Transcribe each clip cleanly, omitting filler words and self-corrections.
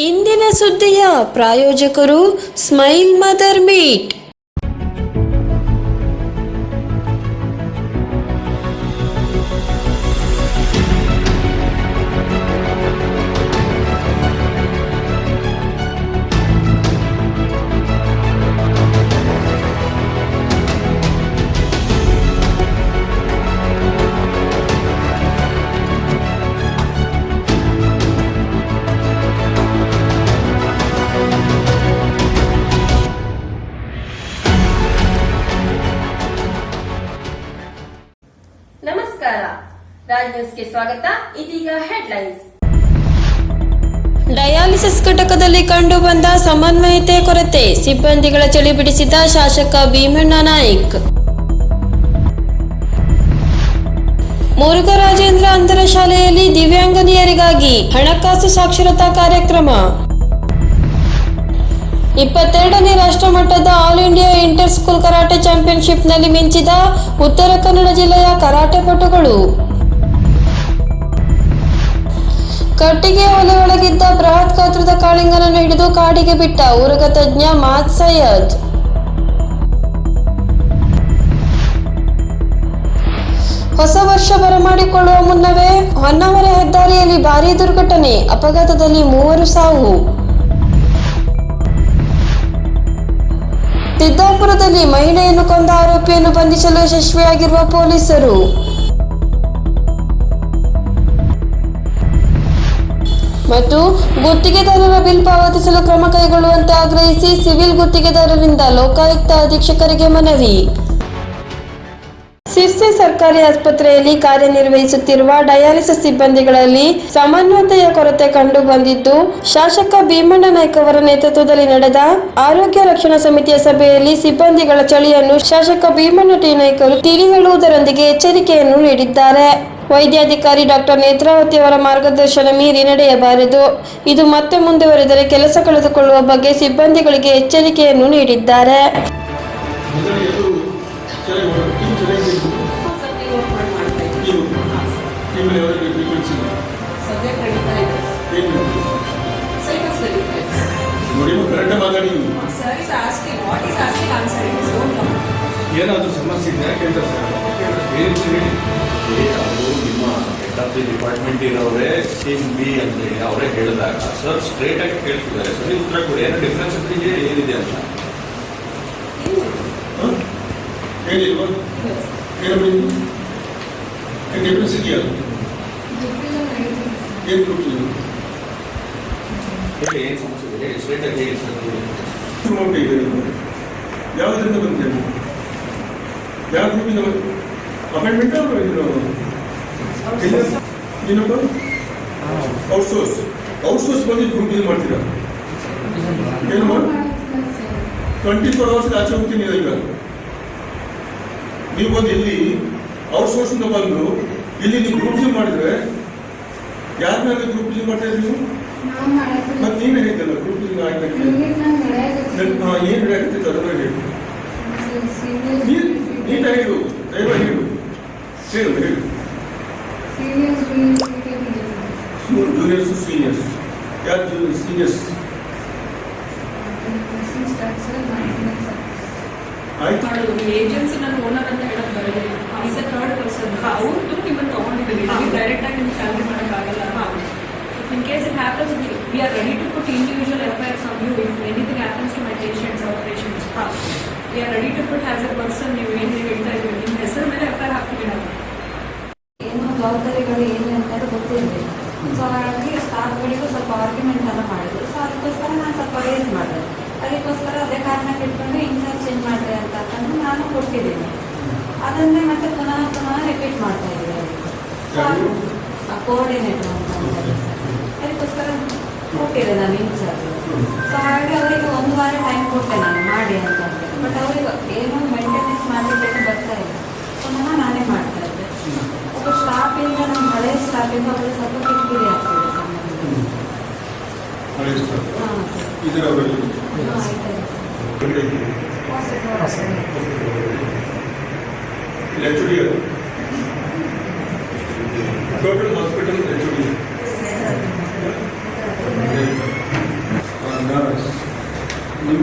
ಇಂದಿನ ಸುದ್ದಿಯ ಪ್ರಾಯೋಜಕರು ಸ್ಮೈಲ್ ಮದರ್ ಮೀಟ್. ನಮಸ್ಕಾರ, ರಾಜ್ ನ್ಯೂಸ್ಗೆ ಸ್ವಾಗತ. ಇದೀಗ ಹೆಡ್ಲೈನ್ಸ್. ಡಯಾಲಿಸಿಸ್ ಘಟಕದಲ್ಲಿ ಕಂಡುಬಂದ ಸಮನ್ವಯತೆ ಕೊರತೆ, ಸಿಬ್ಬಂದಿಗಳ ಚಳಿ ಬಿಡಿಸಿದ ಶಾಸಕ ಭೀಮಣ್ಣ ನಾಯ್ಕ್. ಮುರುಘರಾಜೇಂದ್ರ ಅಂತರ ಶಾಲೆಯಲ್ಲಿ ದಿವ್ಯಾಂಗನಿಯರಿಗಾಗಿ ಹಣಕಾಸು ಸಾಕ್ಷರತಾ ಕಾರ್ಯಕ್ರಮ. 22ನೇ ರಾಷ್ಟ್ರಮಟ್ಟದ all India inter school karate ಚಾಂಪಿಯನ್ಶಿಪ್ನಲ್ಲಿ ಮಿಂಚಿದ ಉತ್ತರ ಕನ್ನಡ ಜಿಲ್ಲೆಯ ಕರಾಟೆ ಪಟುಗಳು. ಕಟ್ಟಿಗೆ ಒಲೆ ಒಳಗಿದ್ದ ಬೃಹತ್ ಗಾತ್ರದ ಕಾಳಿಂಗನನ್ನು ಹಿಡಿದು ಕಾಡಿಗೆ ಬಿಟ್ಟ ಉರುಗ ತಜ್ಞ ಮಾತ್ ಸೈಯದ್. ಹೊಸ ವರ್ಷ ಬರಮಾಡಿಕೊಳ್ಳುವ ಮುನ್ನವೇ ಹೊನ್ನಾವರ ಹೆದ್ದಾರಿಯಲ್ಲಿ ಭಾರೀ ದುರ್ಘಟನೆ, ಅಪಘಾತದಲ್ಲಿ 3 ಸಾವು. ಸಿದ್ದಾಪುರದಲ್ಲಿ ಮಹಿಳೆಯನ್ನು ಕೊಂದ ಆರೋಪಿಯನ್ನು ಬಂಧಿಸಲು ಯಶಸ್ವಿಯಾಗಿರುವ ಪೊಲೀಸರು. ಮತ್ತು ಗುತ್ತಿಗೆದಾರರ ಬಿಲ್ ಪಾವತಿಸಲು ಕ್ರಮ ಕೈಗೊಳ್ಳುವಂತೆ ಆಗ್ರಹಿಸಿ ಸಿವಿಲ್ ಗುತ್ತಿಗೆದಾರರಿಂದ ಲೋಕಾಯುಕ್ತ ಅಧೀಕ್ಷಕರಿಗೆ ಮನವಿ. ಸಿರ್ಸಿ ಸರ್ಕಾರಿ ಆಸ್ಪತ್ರೆಯಲ್ಲಿ ಕಾರ್ಯನಿರ್ವಹಿಸುತ್ತಿರುವ ಡಯಾಲಿಸಿಸ್ ಸಿಬ್ಬಂದಿಗಳಲ್ಲಿ ಸಮನ್ವಯತೆಯ ಕೊರತೆ ಕಂಡು ಬಂದಿದ್ದು, ಶಾಸಕ ಭೀಮಣ್ಣ ನಾಯ್ಕ್ ಅವರ ನೇತೃತ್ವದಲ್ಲಿ ನಡೆದ ಆರೋಗ್ಯ ರಕ್ಷಣಾ ಸಮಿತಿಯ ಸಭೆಯಲ್ಲಿ ಸಿಬ್ಬಂದಿಗಳ ಚಳಿಯನ್ನು ಶಾಸಕ ಭೀಮಣ್ಣ ಟಿ ನಾಯ್ಕ್ ಅವರು ತಿಳಿ ಹೇಳುವುದರೊಂದಿಗೆ ಎಚ್ಚರಿಕೆಯನ್ನು ನೀಡಿದ್ದಾರೆ. ವೈದ್ಯಾಧಿಕಾರಿ ಡಾಕ್ಟರ್ ನೇತ್ರಾವತಿ ಅವರ ಮಾರ್ಗದರ್ಶನ ಮೀರಿ ನಡೆಯಬಾರದು. ಇದು ಮತ್ತೆ ಮುಂದುವರೆದರೆ ಕೆಲಸ ಕಳೆದುಕೊಳ್ಳುವ ಬಗ್ಗೆ ಸಿಬ್ಬಂದಿಗಳಿಗೆ ಎಚ್ಚರಿಕೆಯನ್ನು ನೀಡಿದ್ದಾರೆ. ಏನಾದರೂ ಸಮಸ್ಯೆ ಇದೆಯಾ ಕೇಳ್ತಾರೆ ಅದು ನಿಮ್ಮ ಹೆಡ್ ಆಫ್ ದಿ ಡಿಪಾರ್ಟ್ಮೆಂಟ್ ಇರೋರೇ ಟೀಮ್ ಬಿ ಅಂತ ಹೇಳಿ ಅವರೇ ಹೇಳಿದಾಗ ಸರ್ ಸ್ಟ್ರೇಟ್ ಆಗಿ ಕೇಳ್ತಿದ್ದಾರೆ. ಸರಿ ಉತ್ತರ ಕೊಡಿ, ಏನೋ ಡಿಫ್ರೆನ್ಸ್ ಇದ್ರಿಗೆ ಏನಿದೆ ಅಂತ ಹೇಳಿಲ್ವಾ? ಡಿಫ್ರೆನ್ಸ್ ಇದೆಯಾ? ಏನು ಕೊಡ್ತೀವಿ ಹೇಳಿ, ಏನು ಸಮಸ್ಯೆ ಇದೆ ಹೇಳಿ, ಸ್ಟ್ರೇಟ್ ಆಗಿ ಹೇಳಿ ಸರ್. ಅಮೌಂಟ್ ಇದೆ, ಯಾವುದರಿಂದ ಬಂದಿದೆ? ಯಾವ ಗ್ರೂಪಿಂದ ಅಪಾಯಿಂಟ್ಮೆಂಟ್ ಏನಪ್ಪ? ಔಟ್ಸೋರ್ಸ್ ಬಂದು ಗ್ರೂಪಿಂದ ಮಾಡ್ತೀರಾ? ಏನಮ್ಮ 24 hours ಆಚೆ ಹೋಗ್ತೀನಿ. ಈಗ ನೀವು ಬಂದು ಇಲ್ಲಿ ಔಟ್ಸೋರ್ಸಿಂದ ಬಂದು ಇಲ್ಲಿ ನೀವು ಗ್ರೂಪಿಂಗ್ ಮಾಡಿದ್ರೆ ಯಾರ ಮೇಲೆ ಗ್ರೂಪಿಂಗ್ ಮಾಡ್ತಾ ಇದ್ದೀವಿ? ಮತ್ತೆ ನೀವೇ ಹೇಳಿದ್ದಲ್ಲ ಗ್ರೂಪಿಂಗ್ ಆಗ್ತದೆ. ಏನು ನಡೆಯಾಗುತ್ತೆ ಅದನ್ನ ಹೇಳಿ, ನೀಟಾಗಿ ಹೇಳು, ದಯವಾಗಿ ಹೇಳು, ಹೇಳು. ಜೂನಿಯರ್ಸ್ ಸೀನಿಯರ್ಸ್, ಯಾರು ಸೀನಿಯರ್ಸ್? ಏಜೆನ್ಸಿ ನಾನು ಓನರ್ ಅಂತ ಹೇಳಕ್ ಬರಲಿಲ್ಲ. Is a third person. ಅವ್ರದ್ದು ನಿಮ್ಮನ್ನು ತಗೊಂಡಿದ್ದೀವಿ, ಡೈರೆಕ್ಟ್ ಆಗಿ ನಿಮ್ಗೆ ಸ್ಯಾಲ್ರಿ ಮಾಡೋಕ್ಕಾಗಲ್ಲ. In case it happens, we are ready to put individual FIRs on you if anything happens to my patients our patients. We are ready to put as a person. ನೀವು ಏನು ಹೇಳ್ತಾ ಇದ್ದೀವಿ, ನಿಮ್ಮ ಹೆಸರು ಮೇಲೆ ಎಫ್ಐಆರ್ ಹಾಕ್ತೀವಿ ನಾವು. ಏನು ಜವಾಬ್ದಾರಿಗಳು ಏನು ಅಂತ ಗೊತ್ತಿರಲಿಲ್ಲ. ಸೊ ಹಾಗಾಗಿ ಸ್ಟಾಫ್ಗಳಿಗೂ ಸ್ವಲ್ಪ ಆರ್ಗ್ಯುಮೆಂಟ್ ಎಲ್ಲ ಮಾಡಿದ್ರು. ಸೊ ಅದಕ್ಕೋಸ್ಕರ ನಾನು ಸ್ವಲ್ಪ ರೇಸ್ ಮಾಡಿದೆ. ಅದಕ್ಕೋಸ್ಕರ ಅದೇ ಕಾರಣಕ್ಕೆ ಇಟ್ಕೊಂಡು ಇನ್ಚಾರ್ಜ್ ಚೇಂಜ್ ಮಾಡಿದೆ ಅಂತಂದು ನಾನು ಕೊಟ್ಟಿದ್ದೀನಿ. ಅದನ್ನೇ ಮತ್ತೆ ಪುನಃ ರಿಪೀಟ್ ಮಾಡ್ತಾ ಇದ್ದೀನಿ. ಕೋಆರ್ಡಿನೇಟರ್ ಅಂತ ಅದಕ್ಕೋಸ್ಕರ ಕೊಟ್ಟಿದ್ದೆ ನಾನು ಇನ್ಚಾರ್ಜ್. ಸೊ ಹಾಗಾಗಿ ಅವರಿಗೆ 1 ವಾರ ಟೈಮ್ ಕೊಟ್ಟೆ ನಾನು ಮಾಡಿ ಅಂತ. ಬಟ್ ಅವ್ರಿಗೆ ಏನೋ ಮೇಂಟೆನೆನ್ಸ್ ಮಾಡಲಿಕ್ಕೆ ಬರ್ತಾ ಇಲ್ಲ. ಸೊ ನಾನೇ ಮಾಡ್ತಾ ಇದ್ದೆ. ಒಬ್ಬ ಸ್ಟಾಫಿಂದ ನಮ್ಮ ಹಳೆಯ ಸ್ಟಾಫಿಂದ ಅವ್ರಿಗೆ ಸ್ವಲ್ಪ ಕಿರಿಕಿರಿ ಆಗ್ತಿದೆ. ಟೋಟಲ್ ಹಾಸ್ಪಿಟಲ್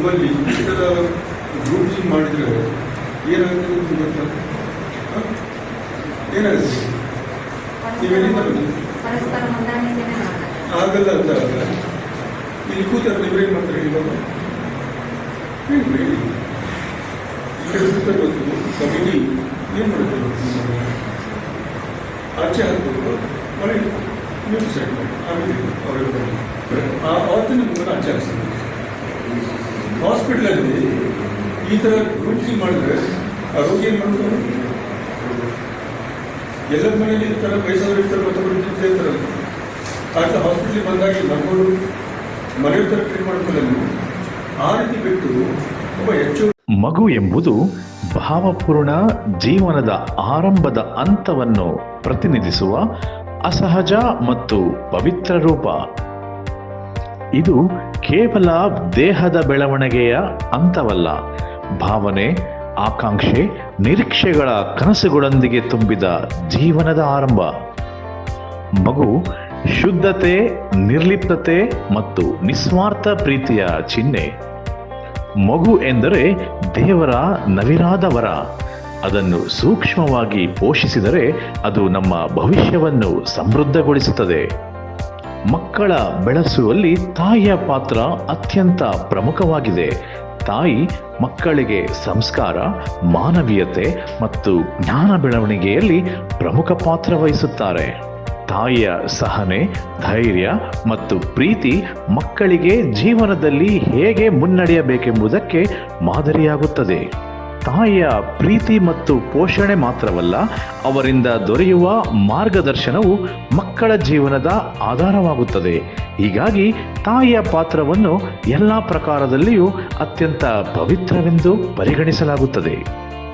ನಿಮ್ಮಲ್ಲಿ ಈ ಥರ ಗ್ರೂಪ್ಸಿಂಗ್ ಮಾಡಿದರೆ ಏನಾಗುತ್ತೆ ಅಂತ ಗೊತ್ತಾ? ಏನಾಗುತ್ತೆ? ನೀವೆಲ್ಲಿಂದ ಬಂದಿದ್ದೀರಿ? ಪರಸ್ಪರ ಹೊಂದಾಣಿಕೆನೇ ಮಾಡ್ತಾರೆ. ಆಗಲ್ಲ ಅಂತ ಅಲ್ಲ. ಇಲ್ಲಿ ಕೂತಾರೆ ನೀವೇನು ಮಾಡ್ತಾರೆ ಇವಾಗ? ಹೇಳಿ ಈ ಕಡೆ ಗೊತ್ತು ಕಮಿಟಿ ಏನು ಮಾಡುತ್ತೆ ಗೊತ್ತು, ಆಚೆ ಹಾಕ್ಬೇಕು ಮನೆ ನೀವು ಡಿಸೈಡ್ ಮಾಡಿ ಆಮೇಲೆ ಅವ್ರಿಗೆ ಅವತ್ತು ನಿಮ್ಮನ್ನು ಆಚೆ ಹಾಕ್ತಾರೆ. ಹಾಸ್ಪಿಟ್ಲಲ್ಲಿ ಈ ಥರ ಗ್ರೂಪ್ಸಿಂಗ್ ಮಾಡಿದ್ರೆ ಆ ರೋಗಿ ಏನು ಮಾಡ್ತಾರೆ? ಎಲ್ಲರ ಮನೇಲಿ ಇರ್ತಾರೆ, ವಯಸ್ಸಾದ್ರು ಇರ್ತಾರೆ, ಮತ್ತೊಬ್ಬರು ಇರ್ತಾರೆ. ಆಗ ಹಾಸ್ಪಿಟ್ಲಿಗೆ ಬಂದಾಗಿ ನಮ್ಮವರು ಮನೆಯ ಥರ ಟ್ರೀಟ್ ಮಾಡ್ತಾರೆ. ಆ ರೀತಿ ಬಿಟ್ಟು ಒಬ್ಬ ಹೆಚ್ಚು ಮಗು ಎಂಬುದು ಭಾವಪೂರ್ಣ ಜೀವನದ ಆರಂಭದ ಹಂತವನ್ನು ಪ್ರತಿನಿಧಿಸುವ ಅಸಹಜ ಮತ್ತು ಪವಿತ್ರ ರೂಪ. ಇದು ಕೇವಲ ದೇಹದ ಬೆಳವಣಿಗೆಯ ಹಂತವಲ್ಲ, ಭಾವನೆ, ಆಕಾಂಕ್ಷೆ, ನಿರೀಕ್ಷೆಗಳ ಕನಸುಗಳೊಂದಿಗೆ ತುಂಬಿದ ಜೀವನದ ಆರಂಭ. ಮಗು ಶುದ್ಧತೆ, ನಿರ್ಲಿಪ್ತತೆ ಮತ್ತು ನಿಸ್ವಾರ್ಥ ಪ್ರೀತಿಯ ಚಿಹ್ನೆ. ಮಗು ಎಂದರೆ ದೇವರ ನವಿರಾದ ವರ. ಅದನ್ನು ಸೂಕ್ಷ್ಮವಾಗಿ ಪೋಷಿಸಿದರೆ ಅದು ನಮ್ಮ ಭವಿಷ್ಯವನ್ನು ಸಮೃದ್ಧಗೊಳಿಸುತ್ತದೆ. ಮಕ್ಕಳ ಬೆಳೆಸುವಲ್ಲಿ ತಾಯಿಯ ಪಾತ್ರ ಅತ್ಯಂತ ಪ್ರಮುಖವಾಗಿದೆ. ತಾಯಿ ಮಕ್ಕಳಿಗೆ ಸಂಸ್ಕಾರ, ಮಾನವೀಯತೆ ಮತ್ತು ಜ್ಞಾನ ಬೆಳವಣಿಗೆಯಲ್ಲಿ ಪ್ರಮುಖ ಪಾತ್ರ ವಹಿಸುತ್ತಾರೆ. ತಾಯಿಯ ಸಹನೆ, ಧೈರ್ಯ ಮತ್ತು ಪ್ರೀತಿ ಮಕ್ಕಳಿಗೆ ಜೀವನದಲ್ಲಿ ಹೇಗೆ ಮುನ್ನಡೆಯಬೇಕೆಂಬುದಕ್ಕೆ ಮಾದರಿಯಾಗುತ್ತದೆ. ತಾಯಿಯ ಪ್ರೀತಿ ಮತ್ತು ಪೋಷಣೆ ಮಾತ್ರವಲ್ಲ, ಅವರಿಂದ ದೊರೆಯುವ ಮಾರ್ಗದರ್ಶನವು ಮಕ್ಕಳ ಜೀವನದ ಆಧಾರವಾಗುತ್ತದೆ. ಹೀಗಾಗಿ ತಾಯಿಯ ಪಾತ್ರವನ್ನು ಎಲ್ಲ ಪ್ರಕಾರದಲ್ಲಿಯೂ ಅತ್ಯಂತ ಪವಿತ್ರವೆಂದು ಪರಿಗಣಿಸಲಾಗುತ್ತದೆ.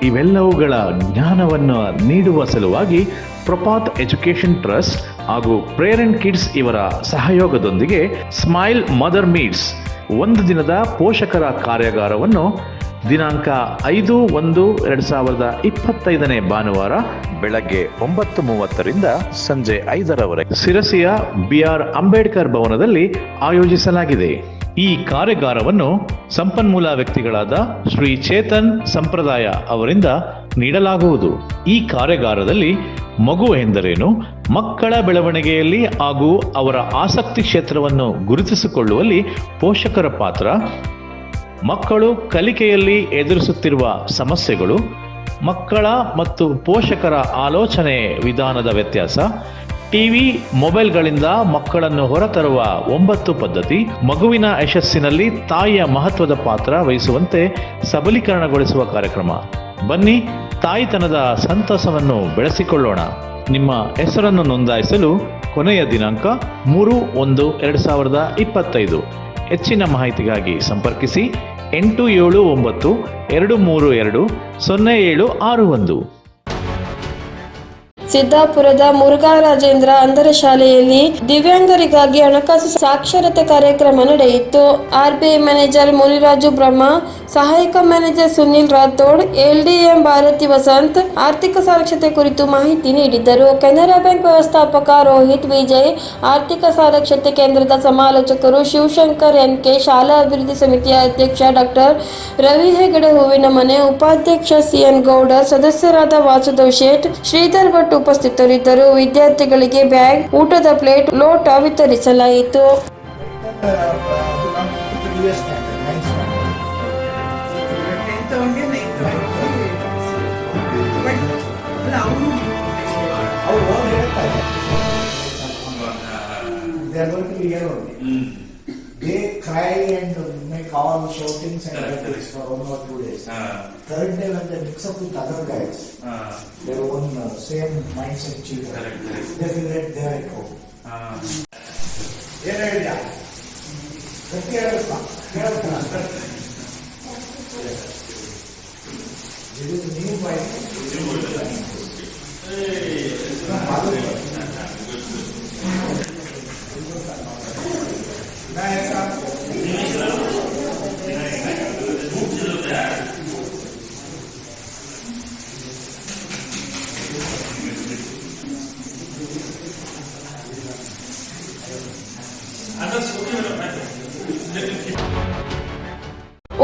ಇವೆಲ್ಲವುಗಳ ಜ್ಞಾನವನ್ನು ನೀಡುವ ಸಲುವಾಗಿ ಪ್ರಪಾತ್ ಎಜುಕೇಷನ್ ಟ್ರಸ್ಟ್ ಹಾಗೂ ಪ್ರೇರಣ್ ಕಿಡ್ಸ್ ಇವರ ಸಹಯೋಗದೊಂದಿಗೆ ಸ್ಮೈಲ್ ಮದರ್ ಮೀಟ್ಸ್ ಒಂದು ದಿನದ ಪೋಷಕರ ಕಾರ್ಯಾಗಾರವನ್ನು ದಿನಾಂಕ 5/1/2025 ಭಾನುವಾರ ಬೆಳಗ್ಗೆ 9:30ರಿಂದ ಸಂಜೆ 5ರವರೆಗೆ ಶಿರಸಿಯ BR ಅಂಬೇಡ್ಕರ್ ಭವನದಲ್ಲಿ ಆಯೋಜಿಸಲಾಗಿದೆ. ಈ ಕಾರ್ಯಾಗಾರವನ್ನು ಸಂಪನ್ಮೂಲ ವ್ಯಕ್ತಿಗಳಾದ ಶ್ರೀ ಚೇತನ್ ಸಂಪ್ರದಾಯ ಅವರಿಂದ ನೀಡಲಾಗುವುದು. ಈ ಕಾರ್ಯಾಗಾರದಲ್ಲಿ ಮಗು ಎಂದರೇನು, ಮಕ್ಕಳ ಬೆಳವಣಿಗೆಯಲ್ಲಿ ಹಾಗೂ ಅವರ ಆಸಕ್ತಿ ಕ್ಷೇತ್ರವನ್ನು ಗುರುತಿಸಿಕೊಳ್ಳುವಲ್ಲಿ ಪೋಷಕರ ಪಾತ್ರ, ಮಕ್ಕಳು ಕಲಿಕೆಯಲ್ಲಿ ಎದುರಿಸುತ್ತಿರುವ ಸಮಸ್ಯೆಗಳು, ಮಕ್ಕಳ ಮತ್ತು ಪೋಷಕರ ಆಲೋಚನೆ ವಿಧಾನದ ವ್ಯತ್ಯಾಸ, ಟಿವಿ, ಮೊಬೈಲ್ಗಳಿಂದ ಮಕ್ಕಳನ್ನು ಹೊರತರುವ 9 ಪದ್ಧತಿ, ಮಗುವಿನ ಯಶಸ್ಸಿನಲ್ಲಿ ತಾಯಿಯ ಮಹತ್ವದ ಪಾತ್ರ ವಹಿಸುವಂತೆ ಸಬಲೀಕರಣಗೊಳಿಸುವ ಕಾರ್ಯಕ್ರಮ. ಬನ್ನಿ, ತಾಯಿತನದ ಸಂತಸವನ್ನು ಬೆಳೆಸಿಕೊಳ್ಳೋಣ. ನಿಮ್ಮ ಹೆಸರನ್ನು ನೋಂದಾಯಿಸಲು ಕೊನೆಯ ದಿನಾಂಕ 3/1/2025. ಹೆಚ್ಚಿನ ಮಾಹಿತಿಗಾಗಿ ಸಂಪರ್ಕಿಸಿ 8792320761. ಸಿದ್ದಾಪುರದ ಮುರುಘರಾಜೇಂದ್ರ ಅಂಧರ ಶಾಲೆಯಲ್ಲಿ ದಿವ್ಯಾಂಗರಿಗಾಗಿ ಹಣಕಾಸು ಸಾಕ್ಷರತೆ ಕಾರ್ಯಕ್ರಮ ನಡೆಯಿತು. RBI ಮ್ಯಾನೇಜರ್ ಮುನಿರಾಜು ಬ್ರಹ್ಮ, ಸಹಾಯಕ ಮ್ಯಾನೇಜರ್ ಸುನಿಲ್ ರಾಥೋಡ್, LDM ಭಾರತಿ ವಸಂತ್ ಆರ್ಥಿಕ ಸಾಕ್ಷರತೆ ಕುರಿತು ಮಾಹಿತಿ ನೀಡಿದ್ದರು. ಕೆನರಾ ಬ್ಯಾಂಕ್ ವ್ಯವಸ್ಥಾಪಕ ರೋಹಿತ್ ವಿಜಯ್, ಆರ್ಥಿಕ ಸಾಕ್ಷರತೆ ಕೇಂದ್ರದ ಸಮಾಲೋಚಕರು ಶಿವಶಂಕರ್ NK, ಶಾಲಾ ಅಭಿವೃದ್ಧಿ ಸಮಿತಿಯ ಅಧ್ಯಕ್ಷ ಡಾಕ್ಟರ್ ರವಿ ಹೆಗಡೆ ಹೂವಿನ ಮನೆ, ಉಪಾಧ್ಯಕ್ಷ CN ಗೌಡ, ಸದಸ್ಯರಾದ ವಾಸುದೇವ್ ಶೇಟ್, ಶ್ರೀಧರ್ ಭಟ್ ಉಪಸ್ಥಿತರಿದ್ದರು. ವಿದ್ಯಾರ್ಥಿಗಳಿಗೆ ಬ್ಯಾಗ್, ಊಟದ ಪ್ಲೇಟ್, ಲೋಟ ವಿತರಿಸಲಾಯಿತು. They cry and make all shoutings and everything for 1 or 2 days. Third day when they mix up with other guys, their own same mindset children, they feel that they are at home. ಏನು ಹೇಳಿದ ಗಟ್ಟಿ ಆಗುತ್ತಾ ಇದು ನೀವು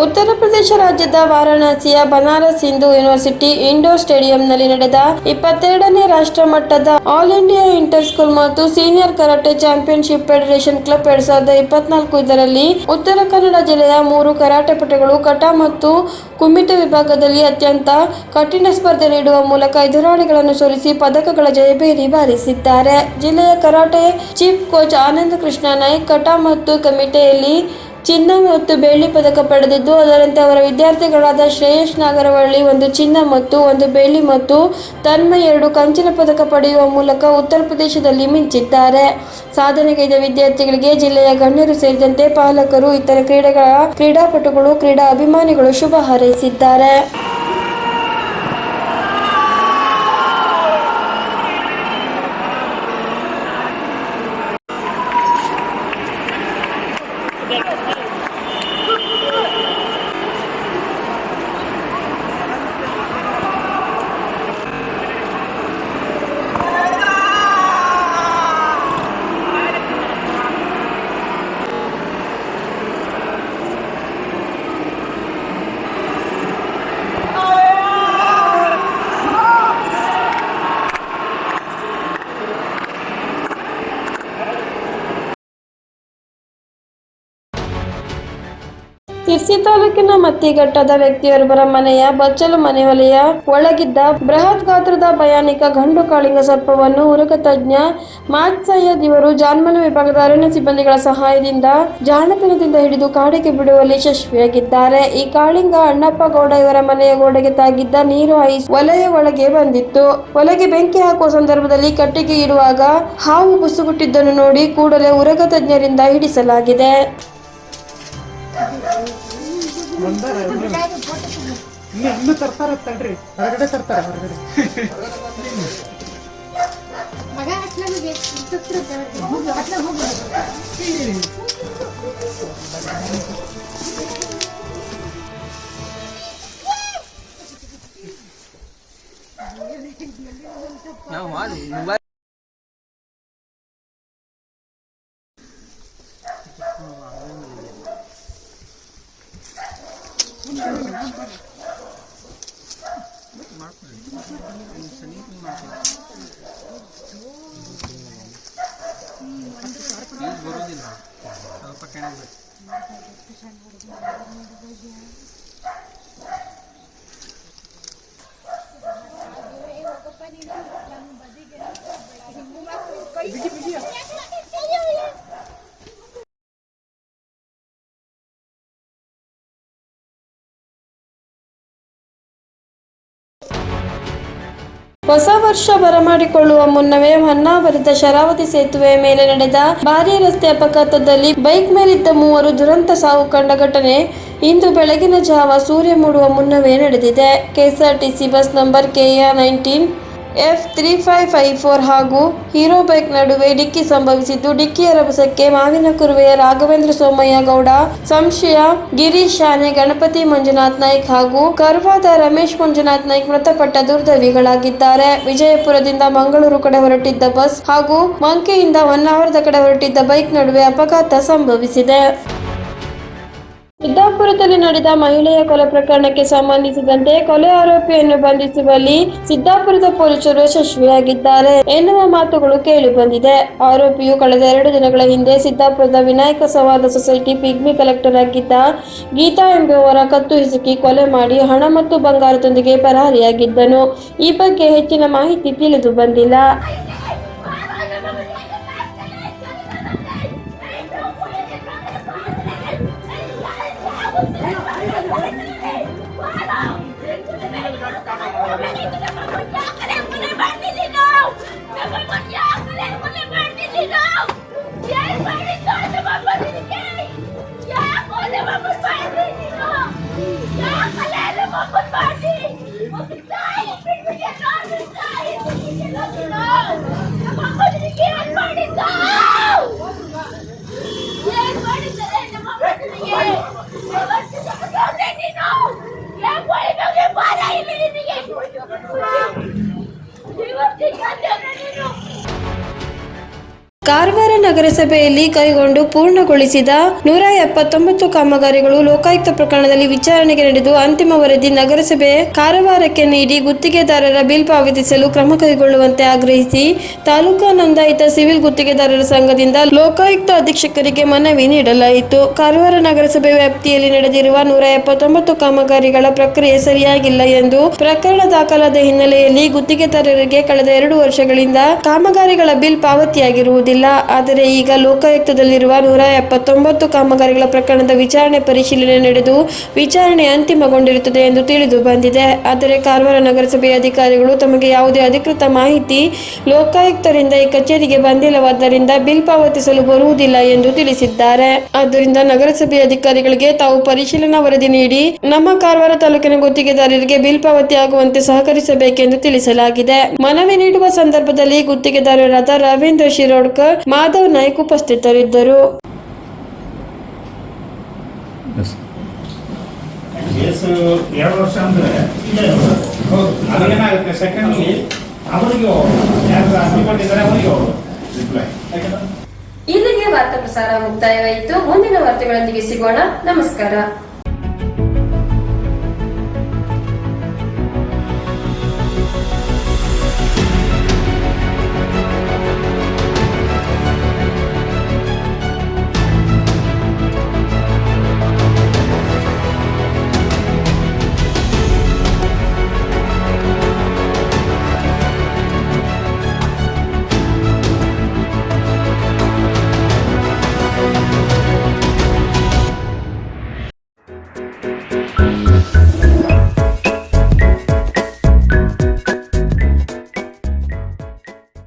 ಉತ್ತರ ಪ್ರದೇಶ ರಾಜ್ಯದ ವಾರಾಣಸಿಯ Banaras Hindu university indoor ಸ್ಟೇಡಿಯಂನಲ್ಲಿ ನಡೆದ 22ನೇ ರಾಷ್ಟ್ರ ಮಟ್ಟದ ಆಲ್ ಇಂಡಿಯಾ ಇಂಟರ್ ಸ್ಕೂಲ್ ಮತ್ತು senior karate championship federation club 2024 ಇದರಲ್ಲಿ ಉತ್ತರ ಕನ್ನಡ ಜಿಲ್ಲೆಯ 3 ಕರಾಟೆ ಪಟುಗಳು ಕಟ ಮತ್ತು ಕುಮಿಟ ವಿಭಾಗದಲ್ಲಿ ಅತ್ಯಂತ ಕಠಿಣ ಸ್ಪರ್ಧೆ ನೀಡುವ ಮೂಲಕ ಎದುರಾಳಿಗಳನ್ನು ಸೋಲಿಸಿ ಪದಕಗಳ ಜಯಭೇರಿ ಬಾರಿಸಿದ್ದಾರೆ. ಜಿಲ್ಲೆಯ ಕರಾಟೆ ಚೀಫ್ ಕೋಚ್ ಆನಂದ ಕೃಷ್ಣ ನಾಯ್ಕ್ ಕಟ ಮತ್ತು ಕಮಿಟೆಯಲ್ಲಿ ಚಿನ್ನ ಮತ್ತು ಬೆಳ್ಳಿ ಪದಕ ಪಡೆದಿದ್ದು, ಅದರಂತೆ ಅವರ ವಿದ್ಯಾರ್ಥಿಗಳಾದ ಶ್ರೇಯಸ್ ನಾಗರವಳ್ಳಿ 1 ಚಿನ್ನ ಮತ್ತು 1 ಬೆಳ್ಳಿ ಮತ್ತು ತನ್ಮಯ್ 2 ಕಂಚಿನ ಪದಕ ಪಡೆಯುವ ಮೂಲಕ ಉತ್ತರ ಪ್ರದೇಶದಲ್ಲಿ ಮಿಂಚಿದ್ದಾರೆ. ಸಾಧನೆಗೈದ ವಿದ್ಯಾರ್ಥಿಗಳಿಗೆ ಜಿಲ್ಲೆಯ ಗಣ್ಯರು ಸೇರಿದಂತೆ ಪಾಲಕರು, ಇತರ ಕ್ರೀಡಾಪಟುಗಳು, ಕ್ರೀಡಾ ಅಭಿಮಾನಿಗಳು ಶುಭ ಹಾರೈಸಿದ್ದಾರೆ. ಶಿರ್ಸಿ ತಾಲೂಕಿನ ಮತ್ತಿಘಟ್ಟದ ವ್ಯಕ್ತಿಯೊಬ್ಬರ ಮನೆಯ ಬಚ್ಚಲು ಮನೆಯೊಲೆಯ ಒಳಗಿದ್ದ ಬೃಹತ್ ಗಾತ್ರದ ಭಯಾನಕ ಗಂಡು ಕಾಳಿಂಗ ಸರ್ಪವನ್ನು ಉರಗ ತಜ್ಞ ಮಾಜ್ ಸೈಯದ್ ಇವರು ಜಾನ್ಮನು ವಿಭಾಗದ ಅರಣ್ಯ ಸಿಬ್ಬಂದಿಗಳ ಸಹಾಯದಿಂದ ಜಾಣತನದಿಂದ ಹಿಡಿದು ಕಾಡಿಗೆ ಬಿಡುವಲ್ಲಿ ಯಶಸ್ವಿಯಾಗಿದ್ದಾರೆ. ಈ ಕಾಳಿಂಗ ಅಣ್ಣಪ್ಪ ಗೌಡ ಇವರ ಮನೆಯ ಗೋಡೆಗೆ ತಾಗಿದ್ದ ನೀರು ಐಸ್ ಒಲೆಯ ಒಳಗೆ ಬಂದಿತ್ತು. ಒಲೆಗೆ ಬೆಂಕಿ ಹಾಕುವ ಸಂದರ್ಭದಲ್ಲಿ ಕಟ್ಟಿಗೆ ಇಡುವಾಗ ಹಾವು ಬುಸುಗುಟ್ಟಿದ್ದನ್ನು ನೋಡಿ ಕೂಡಲೇ ಉರಗ ತಜ್ಞರಿಂದ ಹಿಡಿಸಲಾಗಿದೆ. ಇನ್ನು ತರ್ತಾರ ತಡ್ರಿ, ಹೊರಗಡೆ ತರ್ತಾರ ಹೊರಗಡೆ. ಹೊಸ ವರ್ಷ ಬರಮಾಡಿಕೊಳ್ಳುವ ಮುನ್ನವೇ ಹೊನ್ನಾವರದ ಶರಾವತಿ ಸೇತುವೆಯ ಮೇಲೆ ನಡೆದ ಭಾರೀ ರಸ್ತೆ ಅಪಘಾತದಲ್ಲಿ ಬೈಕ್ ಮೇಲಿದ್ದ 3 ದುರಂತ ಸಾವು ಕಂಡ ಘಟನೆ ಇಂದು ಬೆಳಗಿನ ಜಾವ ಸೂರ್ಯ ಮೂಡುವ ಮುನ್ನವೇ ನಡೆದಿದೆ. KSRTC bus number KA 19 F3554 ಹಾಗೂ ಹೀರೋ ಬೈಕ್ ನಡುವೆ ಡಿಕ್ಕಿ ಸಂಭವಿಸಿದ್ದು, ಡಿಕ್ಕಿಯ ರಭಸಕ್ಕೆ ಮಾವಿನ ಕುರುವೆಯ ರಾಘವೇಂದ್ರ ಸೋಮಯ್ಯ ಗೌಡ, ಸಂಶಯ ಗಿರೀಶ್ ಶಾನೆ, ಗಣಪತಿ ಮಂಜುನಾಥ್ ನಾಯ್ಕ್ ಹಾಗೂ ಕರ್ವಾದ ರಮೇಶ್ ಮಂಜುನಾಥ್ ನಾಯ್ಕ್ ಮೃತಪಟ್ಟ ದುರ್ದೈವಿಗಳಾಗಿದ್ದಾರೆ. ವಿಜಯಪುರದಿಂದ ಮಂಗಳೂರು ಕಡೆ ಹೊರಟಿದ್ದ ಬಸ್ ಹಾಗೂ ಮಂಕೆಯಿಂದ ಹೊನ್ನಾವರದ ಕಡೆ ಹೊರಟಿದ್ದ ಬೈಕ್ ನಡುವೆ ಅಪಘಾತ ಸಂಭವಿಸಿದೆ. ಸಿದ್ದಾಪುರದಲ್ಲಿ ನಡೆದ ಮಹಿಳೆಯ ಕೊಲೆ ಪ್ರಕರಣಕ್ಕೆ ಸಂಬಂಧಿಸಿದಂತೆ ಕೊಲೆ ಆರೋಪಿಯನ್ನು ಬಂಧಿಸುವಲ್ಲಿ ಸಿದ್ದಾಪುರದ ಪೊಲೀಸರು ಯಶಸ್ವಿಯಾಗಿದ್ದಾರೆ ಎನ್ನುವ ಮಾತುಗಳು ಕೇಳಿ ಬಂದಿದೆ. ಆರೋಪಿಯು ಕಳೆದ 2 ದಿನಗಳ ಹಿಂದೆ ಸಿದ್ದಾಪುರದ ವಿನಾಯಕ ಸೌಹಾರ್ದ ಸೊಸೈಟಿ ಪಿಗ್ಮಿ ಕಲೆಕ್ಟರ್ ಆಗಿದ್ದ ಗೀತಾ ಎಂಬುವವರ ಕತ್ತು ಹಿಸುಕಿ ಕೊಲೆ ಮಾಡಿ ಹಣ ಮತ್ತು ಬಂಗಾರದೊಂದಿಗೆ ಪರಾರಿಯಾಗಿದ್ದನು. ಈ ಬಗ್ಗೆ ಹೆಚ್ಚಿನ ಮಾಹಿತಿ ತಿಳಿದು ಬಂದಿಲ್ಲ. No! ಕಾರವಾರ ನಗರಸಭೆಯಲ್ಲಿ ಕೈಗೊಂಡು ಪೂರ್ಣಗೊಳಿಸಿದ 179 ಕಾಮಗಾರಿಗಳು ಲೋಕಾಯುಕ್ತ ಪ್ರಕರಣದಲ್ಲಿ ವಿಚಾರಣೆಗೆ ನಡೆದು ಅಂತಿಮ ವರದಿ ನಗರಸಭೆ ಕಾರವಾರಕ್ಕೆ ನೀಡಿ ಗುತ್ತಿಗೆದಾರರ ಬಿಲ್ ಪಾವತಿಸಲು ಕ್ರಮ ಕೈಗೊಳ್ಳುವಂತೆ ಆಗ್ರಹಿಸಿ ತಾಲೂಕಾ ನೋಂದಾಯಿತ ಸಿವಿಲ್ ಗುತ್ತಿಗೆದಾರರ ಸಂಘದಿಂದ ಲೋಕಾಯುಕ್ತ ಅಧೀಕ್ಷಕರಿಗೆ ಮನವಿ ನೀಡಲಾಯಿತು. ಕಾರವಾರ ನಗರಸಭೆ ವ್ಯಾಪ್ತಿಯಲ್ಲಿ ನಡೆದಿರುವ 179 ಕಾಮಗಾರಿಗಳ ಪ್ರಕ್ರಿಯೆ ಸರಿಯಾಗಿಲ್ಲ ಎಂದು ಪ್ರಕರಣ ದಾಖಲಾದ ಹಿನ್ನೆಲೆಯಲ್ಲಿ ಗುತ್ತಿಗೆದಾರರಿಗೆ ಕಳೆದ 2 ವರ್ಷಗಳಿಂದ ಕಾಮಗಾರಿಗಳ ಬಿಲ್ ಪಾವತಿಯಾಗಿರುವುದಿಲ್ಲ. ಆದರೆ ಈಗ ಲೋಕಾಯುಕ್ತದಲ್ಲಿರುವ 179 ಕಾಮಗಾರಿಗಳ ಪ್ರಕರಣದ ವಿಚಾರಣೆ ಪರಿಶೀಲನೆ ನಡೆದು ವಿಚಾರಣೆ ಅಂತಿಮಗೊಂಡಿರುತ್ತದೆ ಎಂದು ತಿಳಿದು ಬಂದಿದೆ. ಆದರೆ ಕಾರವಾರ ನಗರಸಭೆಯ ಅಧಿಕಾರಿಗಳು ತಮಗೆ ಯಾವುದೇ ಅಧಿಕೃತ ಮಾಹಿತಿ ಲೋಕಾಯುಕ್ತರಿಂದ ಈ ಕಚೇರಿಗೆ ಬಂದಿಲ್ಲವಾದ್ದರಿಂದ ಬಿಲ್ ಪಾವತಿಸಲು ಬರುವುದಿಲ್ಲ ಎಂದು ತಿಳಿಸಿದ್ದಾರೆ. ಆದ್ದರಿಂದ ನಗರಸಭೆಯ ಅಧಿಕಾರಿಗಳಿಗೆ ತಾವು ಪರಿಶೀಲನಾ ವರದಿ ನೀಡಿ ನಮ್ಮ ಕಾರವಾರ ತಾಲೂಕಿನ ಗುತ್ತಿಗೆದಾರರಿಗೆ ಬಿಲ್ ಪಾವತಿಯಾಗುವಂತೆ ಸಹಕರಿಸಬೇಕೆಂದು ತಿಳಿಸಲಾಗಿದೆ. ಮನವಿ ನೀಡುವ ಸಂದರ್ಭದಲ್ಲಿ ಗುತ್ತಿಗೆದಾರರಾದ ರವೀಂದ್ರ ಶಿರೋಡ್ಕರ್, ಮಾಧವ್ ನಾಯ್ಕ್ ಉಪಸ್ಥಿತರಿದ್ದರು. ಕೇಸು 2 ವರ್ಷ ಅಂದ್ರೆ ಅದೇನಾಗುತ್ತೆ, ಸೆಕೆಂಡ್ಲಿ ಅವರಿಗೆ ಯಾರು ಅಂಟಿಕೊಂಡಿದ್ದಾರೆ ಅವರಿಗೆ ರಿಪ್ಲೈ. ಇಲ್ಲಿಗೆ ವಾರ್ತಾ ಪ್ರಸಾರ ಮುಕ್ತಾಯವಾಯಿತು. ಮುಂದಿನ ವಾರ್ತೆಗಳೊಂದಿಗೆ ಸಿಗೋಣ. ನಮಸ್ಕಾರ.